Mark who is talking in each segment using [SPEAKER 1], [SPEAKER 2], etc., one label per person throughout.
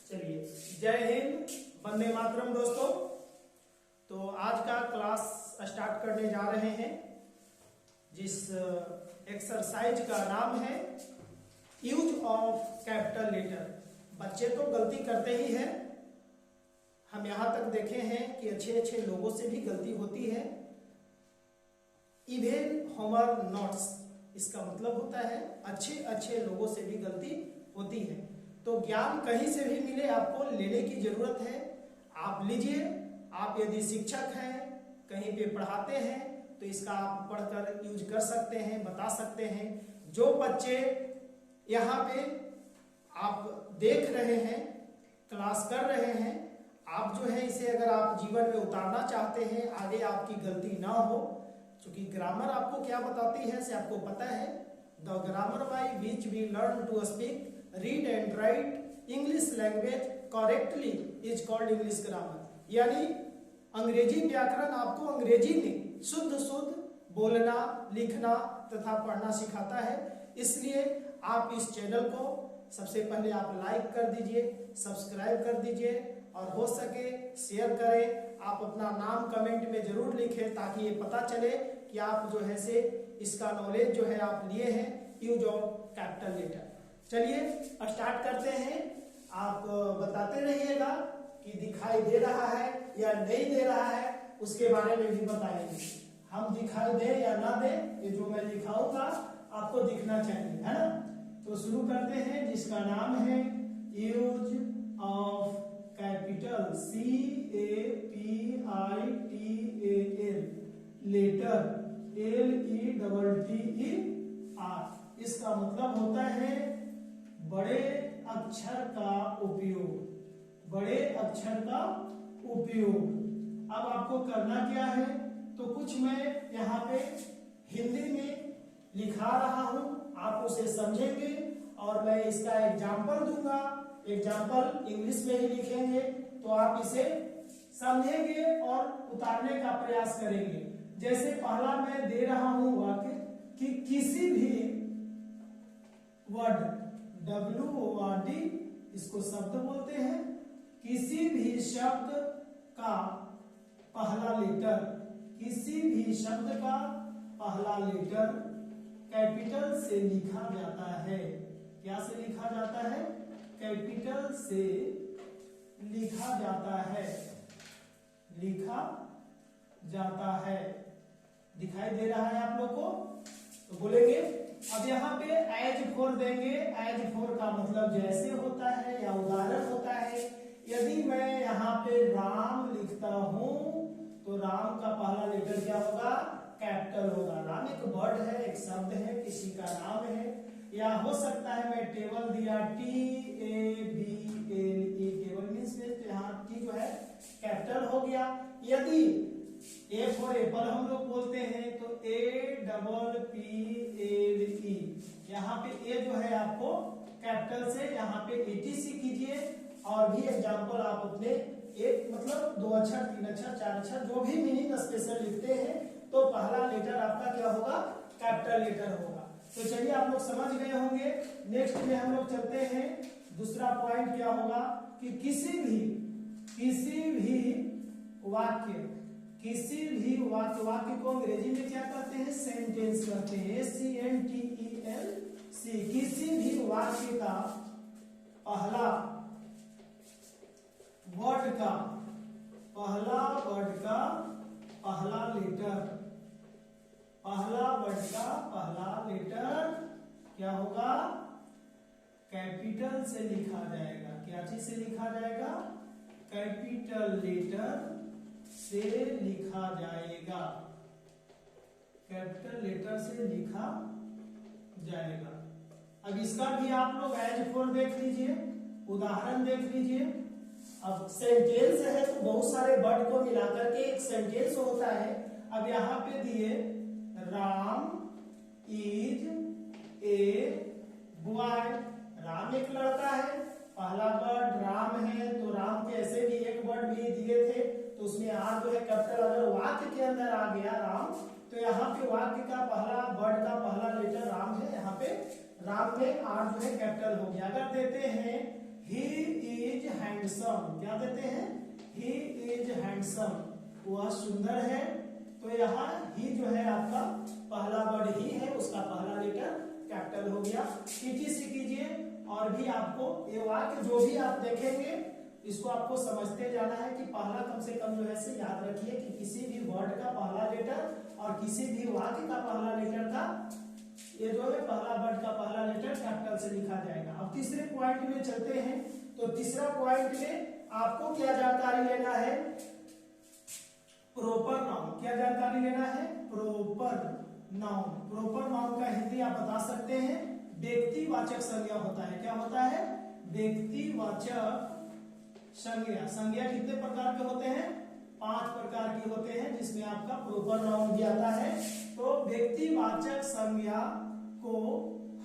[SPEAKER 1] चलिए, जय हिंद, वंदे मातरम दोस्तों। तो आज का क्लास स्टार्ट करने जा रहे हैं, जिस एक्सरसाइज का नाम है यूज ऑफ कैपिटल लेटर। बच्चे तो गलती करते ही हैं, हम यहाँ तक देखे हैं कि अच्छे अच्छे लोगों से भी गलती होती है। इवन होमर नोट्स, इसका मतलब होता है अच्छे अच्छे लोगों से भी गलती होती है। तो ज्ञान कहीं से भी मिले, आपको लेने की जरूरत है, आप लीजिए। आप यदि शिक्षक हैं, कहीं पे पढ़ाते हैं, तो इसका आप पढ़कर यूज कर सकते हैं, बता सकते हैं। जो बच्चे यहाँ पे आप देख रहे हैं, क्लास कर रहे हैं, आप जो है इसे अगर आप जीवन में उतारना चाहते हैं, आगे आपकी गलती ना हो, क्योंकि ग्रामर आपको क्या बताती है, से आपको पता है। The grammar by which we learn to speak, read and write English language correctly is called English grammar. यानी अंग्रेजी व्याकरण आपको अंग्रेजी में शुद्ध शुद्ध बोलना, लिखना तथा पढ़ना सिखाता है। इसलिए आप इस चैनल को सबसे पहले आप लाइक कर दीजिए, सब्सक्राइब कर दीजिए और हो सके शेयर करें। आप अपना नाम कमेंट में जरूर लिखें, ताकि ये पता चले कि आप जो है से इसका नॉलेज जो है आप लिए हैं, यूज ऑफ कैपिटल लेटर। चलिए स्टार्ट करते हैं। आप बताते रहिएगा कि दिखाई दे रहा है या नहीं दे रहा है, उसके बारे में भी बताएंगे। हम दिखाई दे या ना दे, ये जो मैं लिखाऊंगा आपको दिखना चाहिए, है ना। तो शुरू करते हैं, जिसका नाम है use of capital, CAPITAL letter, LETTER। इसका मतलब होता है बड़े अक्षर का उपयोग, बड़े अक्षर का उपयोग। अब आपको करना क्या है, तो कुछ मैं यहाँ पे हिंदी में लिखा रहा हूं, आप उसे समझेंगे और मैं इसका एग्जाम्पल दूंगा। एग्जाम्पल इंग्लिश में ही लिखेंगे, तो आप इसे समझेंगे और उतारने का प्रयास करेंगे। जैसे पहला मैं दे रहा हूं वाक्य कि किसी भी वर्ड, WORD, इसको शब्द बोलते हैं, किसी भी शब्द का पहला लेटर, किसी भी शब्द का पहला लेटर कैपिटल से लिखा जाता है। क्या से लिखा जाता है? कैपिटल से लिखा जाता है, लिखा जाता है। दिखाई दे रहा है आप लोग को? तो बोलेंगे। अब यहाँ पे एज फोर देंगे। एज फोर का मतलब जैसे होता है या उदाहरण होता है। यदि मैं यहाँ पे राम लिखता हूं, तो राम का पहला लेटर क्या होगा? कैपिटल होगा। राम एक वर्ड है, एक शब्द है, किसी का नाम है। या हो सकता है मैं टेबल दिया, TABLE, टेबल मीन्स में, तो यहाँ टी जो है कैपिटल हो गया। यदि ए फॉर एप्पल हम लोग बोलते हैं, तो APPLE, यहाँ पे ए जो है आपको कैपिटल से यहाँ पे ATC कीजिए। और भी एग्जाम्पल आप अपने एक मतलब 2 अक्षर, 3 अक्षर, 4 अक्षर, जो भी मीनिंग स्पेशल लिखते हैं, तो पहला लेटर आपका क्या होगा? कैपिटल लेटर होगा। तो चलिए आप लोग समझ गए होंगे। नेक्स्ट में हम लोग चलते हैं। दूसरा पॉइंट क्या होगा कि किसी भी वाक्य, वाक्य को अंग्रेजी में क्या कहते हैं? सेंटेंस कहते हैं, SENTENC। किसी भी वाक्य का पहला वर्ड का पहला लेटर क्या होगा? कैपिटल से लिखा जाएगा। क्या चीज से लिखा जाएगा? कैपिटल लेटर से लिखा जाएगा, कैपिटल लेटर से लिखा जाएगा। अब इसका भी आप लोग एज फोर देख लीजिए, उदाहरण देख लीजिए। अब सेंटेंस है, तो बहुत सारे वर्ड को मिलाकर के एक सेंटेंस होता है। अब यहाँ पे दिए Ram is a boy. Ram एक लड़का है, पहला वर्ड राम है, तो राम के ऐसे भी एक वर्ड भी दिए थे, तो उसमें आर जो है कैपिटल। अगर वाक्य के अंदर आ गया राम, तो यहाँ पे वाक्य का पहला वर्ड का पहला लेटर राम है, यहाँ पे राम में आर जो है कैपिटल हो गया। अगर देते हैं ही इज हैंडसम, क्या देते हैं, ही इज हैंडसम, वह सुंदर है। तो यहाँ ही जो है आपका पहला वर्ड ही है, उसका पहला लेटर कैपिटल हो गया। टीटीसी कीजिए और भी आपको ये वाक्य जो भी आप देखेंगे इसको आपको समझते जाना है कि पहला कम से कम जो है से याद रखिए कि किसी भी वर्ड का पहला लेटर और किसी भी वाक्य का पहला लेटर का ये जो है पहला वर्ड का पहला लेटर कैपिटल से लिखा जाएगा। अब तीसरे पॉइंट में चलते हैं। तो तीसरा पॉइंट में आपको क्या जानकारी लेना है, प्रॉपर नाउन। क्या जानकारी लेना है, प्रॉपर नाउन। प्रॉपर नाउन का हिंदी आप बता सकते हैं व्यक्तिवाचक संज्ञा होता है। क्या होता है, व्यक्तिवाचक संज्ञा। संज्ञा कितने प्रकार के होते हैं, 5 प्रकार के होते हैं, जिसमें आपका प्रॉपर नाउन भी आता है। तो व्यक्तिवाचक संज्ञा को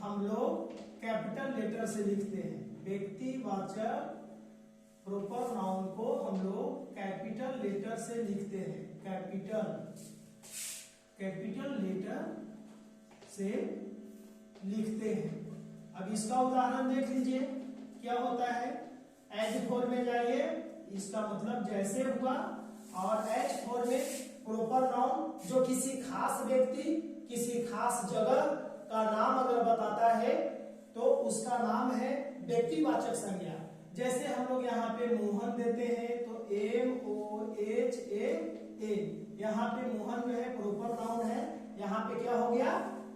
[SPEAKER 1] हम लोग कैपिटल लेटर से लिखते हैं। व्यक्तिवाचक प्रॉपर नाउन को हम लोग कैपिटल लेटर से लिखते हैं। कैपिटल लेटर से लिखते हैं। अब इसका उदाहरण देख लीजिए क्या होता है। H4 में जाइए, इसका मतलब जैसे हुआ। और H4 में प्रॉपर नाउन जो किसी खास व्यक्ति किसी खास जगह का नाम अगर बताता है तो उसका नाम है व्यक्तिवाचक संज्ञा। जैसे हम लोग यहाँ पे मोहन देते हैं तो MOHAN, यहाँ पे मोहन जो है प्रॉपर नाउन है, यहाँ पे क्या हो गया,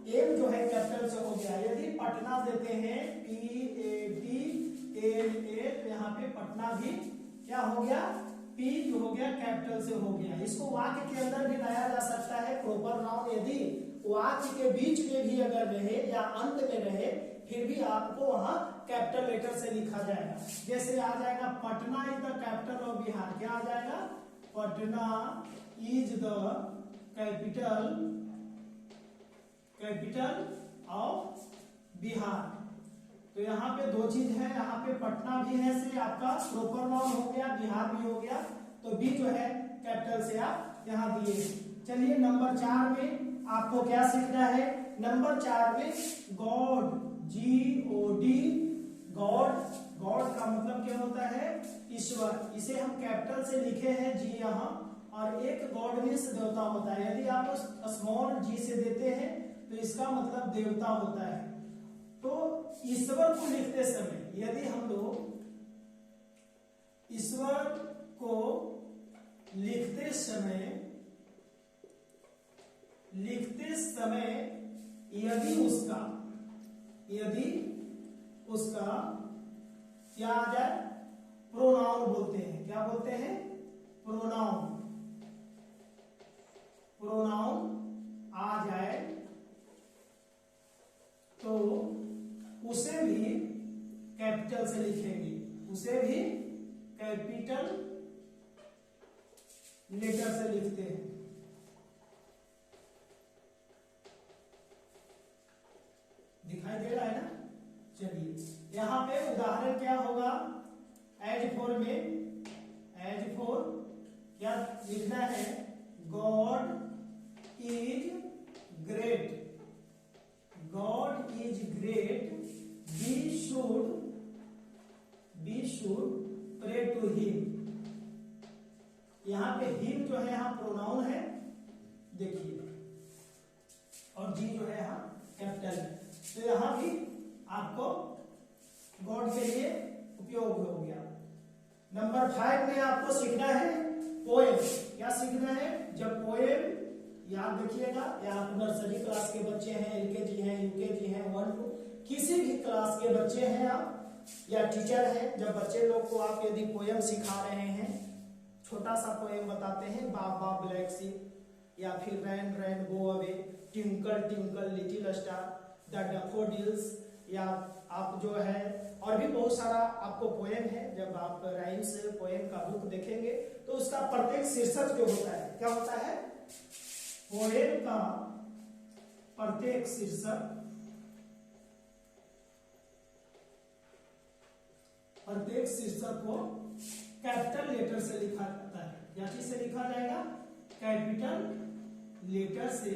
[SPEAKER 1] एम जो है कैपिटल से हो गया। यदि पटना देते हैं PATNA, तो यहाँ पे पटना भी क्या हो गया, P जो हो गया कैपिटल से हो गया। इसको वाक्य के अंदर भी लाया जा सकता है प्रॉपर नाउन। यदि वाक्य के बीच में भी अगर रहे या अंत में रहे फिर भी आपको वहां कैपिटल लेटर से लिखा जाएगा। जैसे आ जाएगा Patna is the capital of Bihar. क्या आ जाएगा, Patna is the capital of Bihar. तो यहाँ पे 2 चीज है, यहाँ पे पटना भी है से आपका प्रॉपर नाउन हो गया, बिहार भी हो गया। तो बी जो है कैपिटल से आप यहाँ दिए। चलिए नंबर 4 में आपको क्या सीखना है। नंबर 4 में गॉड, GOD, गॉड का मतलब क्या होता है, ईश्वर। इसे हम कैपिटल से लिखे हैं जी यहाँ, और एक गॉड मीन्स देवता होता है। यदि आप स्मॉल g से देते हैं तो इसका मतलब देवता होता है। तो ईश्वर को लिखते समय यदि हम लोग ईश्वर को लिखते समय यदि उसका क्या आ जाए, प्रोनाउन बोलते हैं। क्या बोलते हैं, प्रोनाउन आ जाए तो उसे भी कैपिटल से लिखेंगे, उसे भी कैपिटल लेटर से लिखते हैं। दिखाई दे रहा है ना। चलिए यहाँ पे उदाहरण क्या होगा, H4 में, H4 क्या लिखना है, god is great, god is great, we should pray to him. यहाँ पे हिम जो है यहाँ प्रोनाउन है देखिए, और जी जो है यहाँ कैपिटल है। तो यहाँ भी आपको गॉड के लिए उपयोग हो गया। नंबर 5 में आपको सीखना है पोएम। क्या सीखना है, जब पोएम याद रखिएगा, या आप नर्सरी क्लास के बच्चे हैं, LKG हैं, UKG हैं, 1 2 किसी भी क्लास के बच्चे हैं आप, या टीचर हैं, जब बच्चे लोग को आप यदि पोएम सिखा रहे हैं, छोटा सा पोएम बताते हैं, बाबा ब्लैक शिप, या फिर rain rain go away, twinkle twinkle little star, the daffodils, या आप जो है और भी बहुत सारा आपको पोएम है। जब आप राइम्स पोएम का बुक देखेंगे तो उसका प्रत्येक शीर्षक जो होता है, क्या होता है, पोएम का प्रत्येक शीर्षक को कैपिटल लेटर से लिखा जाता है। क्या चीज से लिखा जाएगा, कैपिटल लेटर से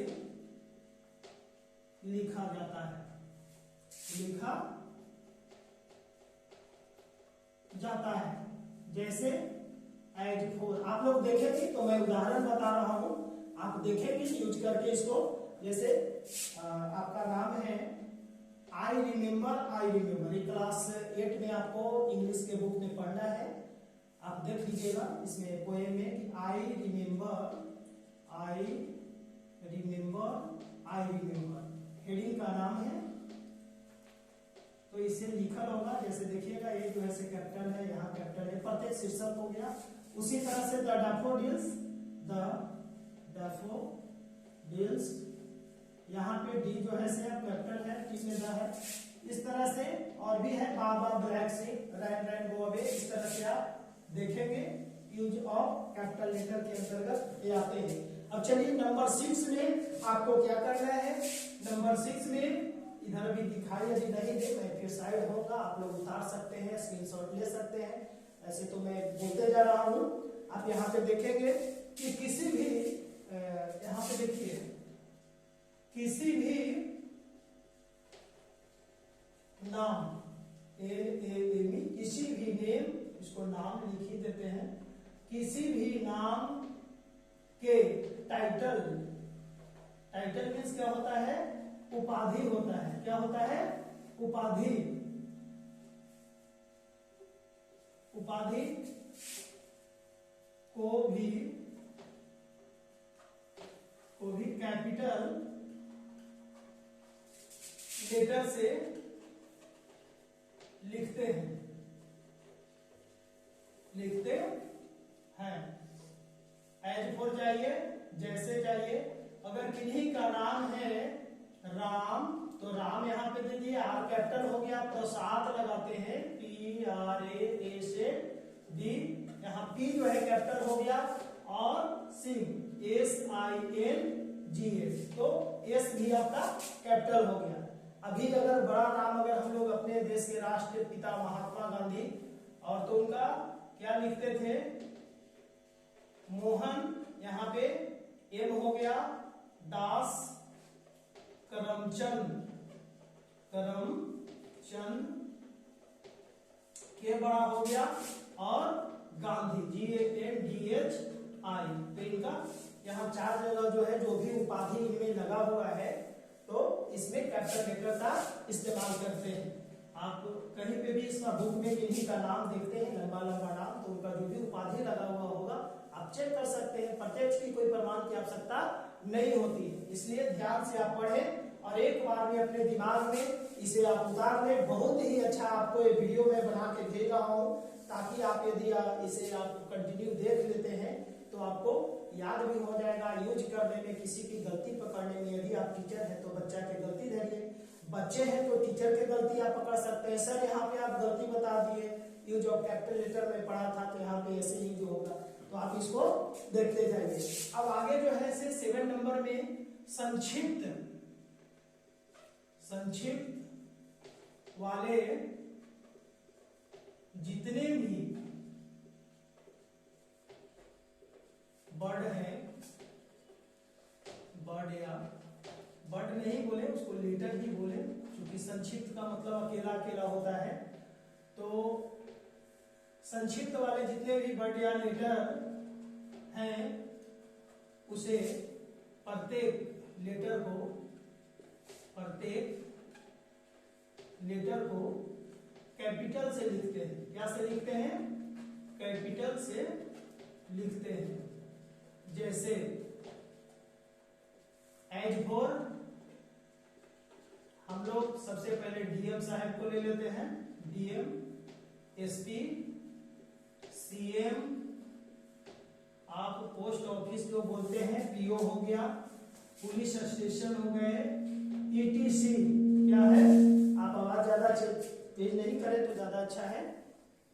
[SPEAKER 1] लिखा जाता है, लिखा जाता है। जैसे एज फोर, आप लोग देखेंगे तो मैं उदाहरण बता रहा हूं, आप देखेंगे यूज करके इसको। जैसे आपका नाम है आई रिमेम्बर, ये क्लास 8 में आपको इंग्लिश के बुक में पढ़ना है। आप देख लीजिएगा इसमें पोएम में कि आई रिमेम्बर, हेडिंग का नाम है, तो इसे लिखा होगा। जैसे देखिएगा ये जो है से कैपिटल है, यहाँ कैपिटल है, प्रत्येक शीर्षक हो गया। उसी तरह से द डैफोडिल्स, यहाँ पे डी जो है से कैपिटल है, टी में द है। इस तरह से और भी है, बाबा ब्लैक सी, रैन गो अवे। इस तरह से आप देखेंगे यूज ऑफ कैपिटल लेटर के अंतर्गत ये आते हैं। अब चलिए नंबर 6 में आपको क्या करना है। नंबर 6 में इधर भी दिखाई यदि नहीं दे, मैं फिर साइड होगा, आप लोग उतार सकते हैं, स्क्रीनशॉट ले सकते हैं। ऐसे तो मैं बोलते जा रहा हूं। आप यहाँ पे देखेंगे कि किसी भी यहाँ पे देखिए, किसी भी नाम किसी भी नेम, इसको नाम लिख ही देते हैं, किसी भी नाम के टाइटल मीन्स क्या होता है, उपाधि होता है। क्या होता है, उपाधि को भी कैपिटल लेटर से लिखते हैं। एज फॉर जाइए, जैसे जाइए, अगर किन्हीं का नाम है राम, तो राम यहाँ पे दे दिए, आर कैपिटल हो गया, प्रसाद लगाते हैं, PRAA से दी, यहाँ पी जो है कैपिटल हो गया, और सिंह SINGH, तो एस भी आपका कैपिटल हो गया। अभी अगर बड़ा नाम अगर हम लोग अपने देश के राष्ट्रपिता महात्मा गांधी, और तो उनका क्या लिखते थे, मोहन, यहाँ पे एम हो गया, दास, करमचंद के बड़ा हो गया, और गांधी GANDHI। तो इनका यहाँ 4 जगह जो है, जो भी उपाधि इनमें लगा हुआ है, तो इसमें कैपिटल लेटर का इस्तेमाल करते हैं। आप कहीं पे भी इसका बुक में किन्हीं का नाम देखते हैं, लंबा नाम, तो उनका जो भी उपाधि लगा हुआ होगा आप चेक कर सकते हैं। प्रत्यक्ष की कोई प्रमाण की आवश्यकता नहीं होती है, इसलिए ध्यान से आप पढ़ें और एक बार में अपने दिमाग में इसे आप उतार लें। बहुत ही अच्छा आपको ये वीडियो में बना के भेज रहा हूँ, ताकि आप यदि इसे आप कंटिन्यू देख लेते हैं तो आपको याद भी हो जाएगा। यूज करने में, किसी की गलती पकड़ने में, यदि आप टीचर हैं तो बच्चा की गलती धरिए, बच्चे हैं तो टीचर की गलती आप पकड़ सकते हैं। सर यहाँ पे आप गलती बता दिए, यूज ऑफ कैपिटल लेटर में पढ़ा था, तो यहाँ पे ऐसे यूज होगा, तो आप इसको देखते जाइए। अब आगे जो है 7 नंबर में संक्षिप्त वाले जितने भी वर्ड हैं, वर्ड नहीं बोले, उसको लेटर ही बोले, क्योंकि संक्षिप्त का मतलब अकेला अकेला होता है। तो संक्षिप्त वाले जितने भी वर्ड या लेटर हैं, उसे प्रत्येक लेटर को कैपिटल से लिखते हैं। क्या से लिखते हैं, कैपिटल से लिखते हैं। जैसे एज फॉर, हम लोग सबसे पहले DM साहब को ले लेते हैं, DM, SP, CM, आप पोस्ट ऑफिस जो बोलते हैं, PO हो गया, पुलिस स्टेशन हो गए, ETC क्या है, आप आवाज ज्यादा तेज नहीं करें तो ज्यादा अच्छा है,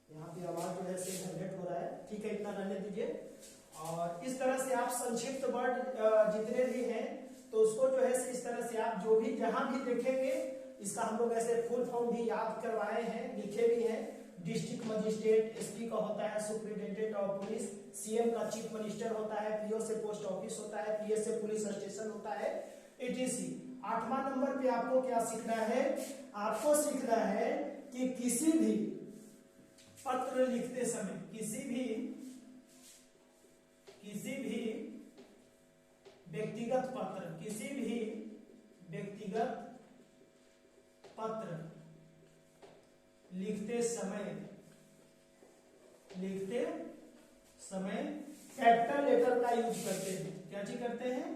[SPEAKER 1] यहाँ पे आवाज जो है से जनरेट हो रहा है, ठीक है, इतना रहने दीजिए। और इस तरह से आप संक्षिप्त वर्ड जितने भी हैं, तो उसको जो है इस तरह से आप जो भी जहां भी देखेंगे, इसका हम लोग ऐसे फुल फॉर्म भी याद करवाए हैं, लिखे भी हैं। डिस्ट्रिक्ट मजिस्ट्रेट, SP का होता है सुपरिटेंडेंट ऑफ पुलिस, CM का चीफ मिनिस्टर होता है, PO से पोस्ट ऑफिस होता है, PS से पुलिस स्टेशन होता है, ETC। 8वां नंबर पे आपको क्या सीखना है, आपको सीखना है कि किसी भी पत्र लिखते समय किसी भी व्यक्तिगत पत्र लिखते समय कैपिटल लेटर का यूज करते हैं। क्या चीज करते हैं?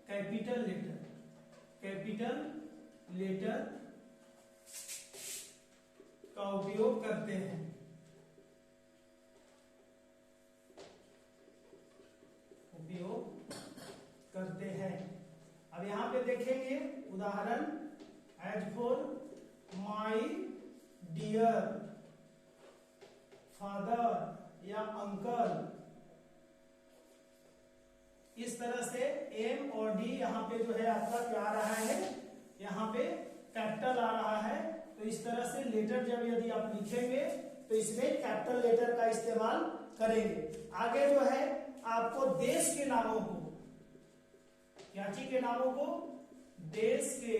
[SPEAKER 1] कैपिटल लेटर का उपयोग करते हैं। अब यहां पे देखेंगे उदाहरण, as for my dear father या अंकल, इस तरह से एम और डी यहाँ पे जो है आपका क्या आ रहा है, यहाँ पे कैपिटल आ रहा है। तो इस तरह से लेटर जब यदि आप लिखेंगे तो इसमें कैपिटल लेटर का इस्तेमाल करेंगे। आगे जो है आपको देश के नामों को, क्या चीज के नामों को? देश के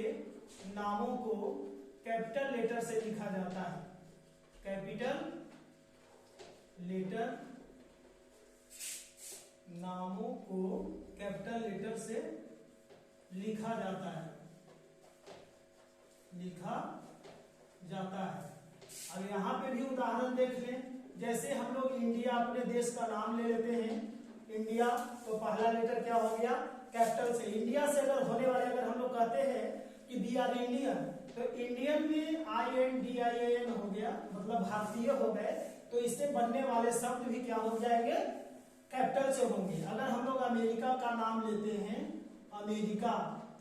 [SPEAKER 1] नामों को कैपिटल लेटर से लिखा जाता है। कैपिटल लेटर नामों को कैपिटल लेटर से लिखा जाता है। अब यहां पे भी उदाहरण देख लें, जैसे हम लोग इंडिया, अपने देश का नाम ले लेते हैं इंडिया, तो पहला लेटर क्या हो गया? कैपिटल से। इंडिया से अगर होने वाले, अगर हम लोग कहते हैं कि वी आर इंडियन, तो इंडियन में INDIAN हो गया, मतलब भारतीय हो गए। तो इससे बनने वाले शब्द भी क्या हो जाएंगे? कैपिटल से होंगे। अगर हम लोग अमेरिका का नाम लेते हैं, अमेरिका,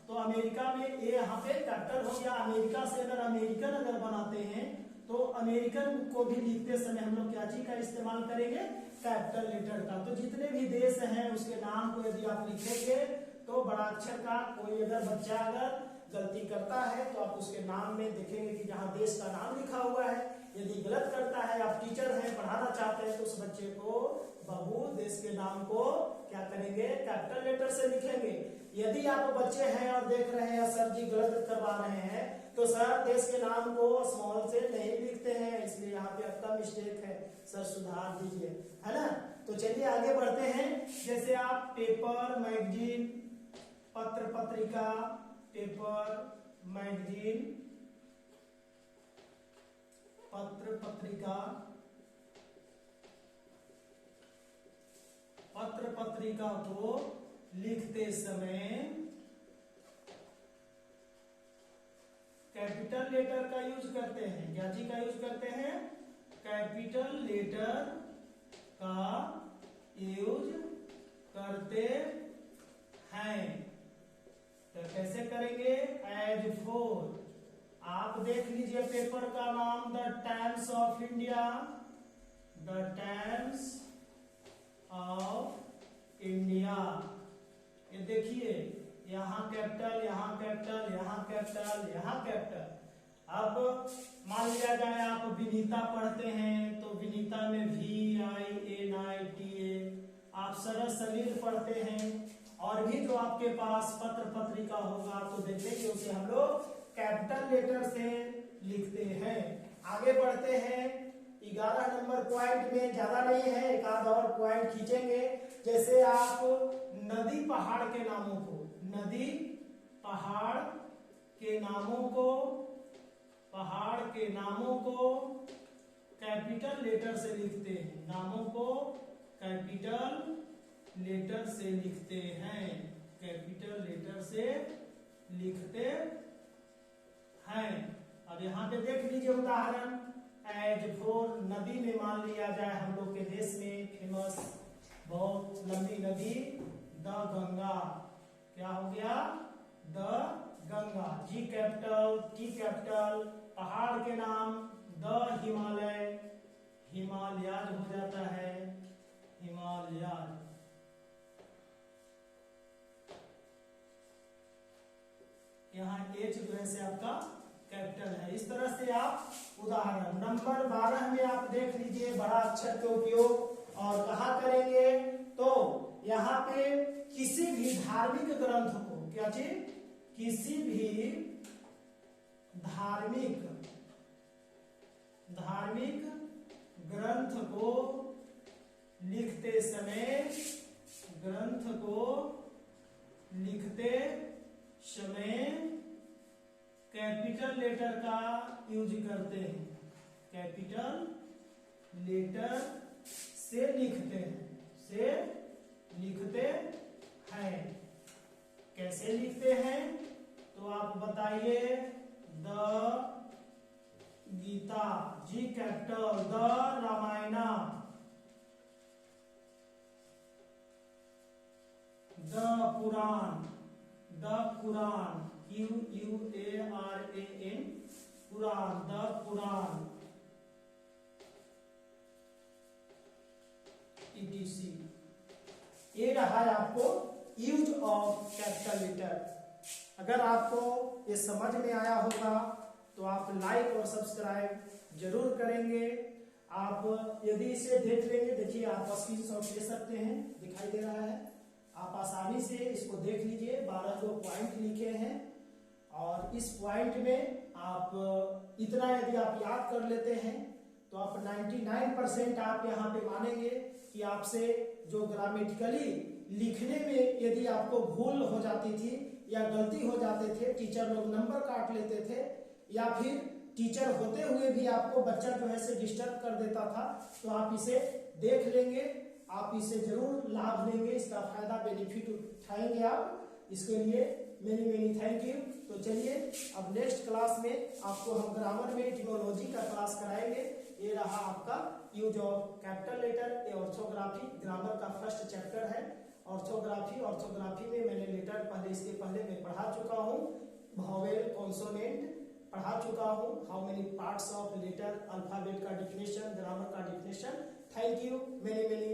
[SPEAKER 1] तो अमेरिका में ए यहाँ पे कैपिटल हो गया। अमेरिका से अगर अमेरिकन अगर बनाते हैं तो अमेरिकन को भी लिखते समय हम लोग क्या चीज का इस्तेमाल करेंगे? कैपिटल लेटर का। तो जितने भी देश हैं उसके नाम को यदि आप लिखेंगे तो बड़ा अक्षर का, कोई अगर बच्चा अगर गलती करता है तो आप उसके नाम में देखेंगे कि जहाँ देश का नाम लिखा हुआ है, यदि गलत करता है, आप टीचर हैं, पढ़ाना चाहते हैं, तो उस बच्चे को बाबू देश के नाम को क्या करेंगे? कैपिटल लेटर से लिखेंगे। यदि आप बच्चे हैं और देख रहे हैं सर जी गलत करवा रहे हैं, तो सर देश के नाम को स्मॉल से नहीं लिखते हैं, इसलिए यहाँ पे आपका मिस्टेक है, सर सुधार दीजिए, है ना। तो चलिए आगे बढ़ते हैं। जैसे आप पेपर, मैगजीन, पत्र पत्रिका, पेपर, मैगजीन, पत्र पत्रिका, पत्र पत्रिका को लिखते समय कैपिटल लेटर का यूज करते हैं। क्या चीज का यूज करते हैं? कैपिटल लेटर का यूज करते हैं। तो कैसे करेंगे? एज फॉर, आप देख लीजिए पेपर का नाम the times of India, the times of India. ये देखिए यहाँ कैपिटल, यहाँ कैपिटल, यहाँ कैपिटल, यहाँ कैपिटल। अब मान लिया जाए आप विनीता पढ़ते हैं तो विनीता में VINITA। आप सरस सलील पढ़ते हैं और भी जो आपके पास पत्र पत्रिका होगा तो देखेंगे उसे हम लोग कैपिटल लेटर से लिखते हैं। आगे बढ़ते हैं। 11 नंबर पॉइंट में ज्यादा नहीं है, एक आध और पॉइंट खींचेंगे। जैसे आप नदी पहाड़ के नामों को, नदी पहाड़ के नामों को, पहाड़ के नामों को कैपिटल लेटर से लिखते हैं। नामों को कैपिटल लेटर से लिखते हैं, कैपिटल लेटर से लिखते हैं। अब यहाँ पे देख लीजिए उदाहरण, एज फॉर नदी में मान लिया जाए हम लोग के देश में फेमस बहुत लंबी नदी द गंगा। क्या हो गया? The Ganga. G capital, T capital. पहाड़ के नाम द हिमालय, हिमालयाज हो जाता है, हिमालयाज। यहाँ H जो है से आपका कैपिटल है। इस तरह से आप उदाहरण नंबर 12 में आप देख लीजिए बड़ा अक्षर के उपयोग और कहा करेंगे तो यहाँ पे किसी भी धार्मिक ग्रंथ को, क्या चीज? किसी भी धार्मिक ग्रंथ को लिखते समय कैपिटल लेटर का यूज करते हैं। कैपिटल लेटर से लिखते हैं। कैसे लिखते हैं तो आप बताइए। The Gita, G capital, the Ramayana, the Quran, QUARAN, Quran, the Quran, ETC। ये रहा है आपको यूज ऑफ कैपिटल लेटर। अगर आपको ये समझ में आया होगा तो आप लाइक और सब्सक्राइब जरूर करेंगे। आप यदि इसे देख लेंगे, देखिए आप स्क्रीनशॉट ले सकते हैं, दिखाई दे रहा है, आप आसानी से इसको देख लीजिए। 12 जो पॉइंट लिखे हैं और इस पॉइंट में आप इतना यदि आप याद कर लेते हैं तो आप 99% आप यहाँ पे मानेंगे कि आपसे जो ग्रामेटिकली लिखने में यदि आपको भूल हो जाती थी या गलती हो जाते थे, टीचर लोग नंबर काट लेते थे, या फिर टीचर होते हुए भी आपको बच्चा जो है से डिस्टर्ब कर देता था, तो आप इसे देख लेंगे, आप इसे जरूर लाभ लेंगे, इसका फायदा बेनिफिट उठाएंगे आप। इसके लिए मेनी थैंक यू। तो चलिए अब नेक्स्ट क्लास में आपको हम ग्रामर में इटिमोलॉजी का क्लास कराएंगे। ये रहा आपका यूज ऑफ कैपिटल लेटर। ये ऑर्थोग्राफी ग्रामर का फर्स्ट चैप्टर है। ऑर्थोग्राफी में मैंने लेटर इसके पहले मैं पढ़ा चुका हूँ। वोवेल, कॉन्सोनेंट पढ़ा चुका हूँ। How many parts of letter, alphabet का डिफिनेशन, ग्रामर का डिफिनेशन। Thank you many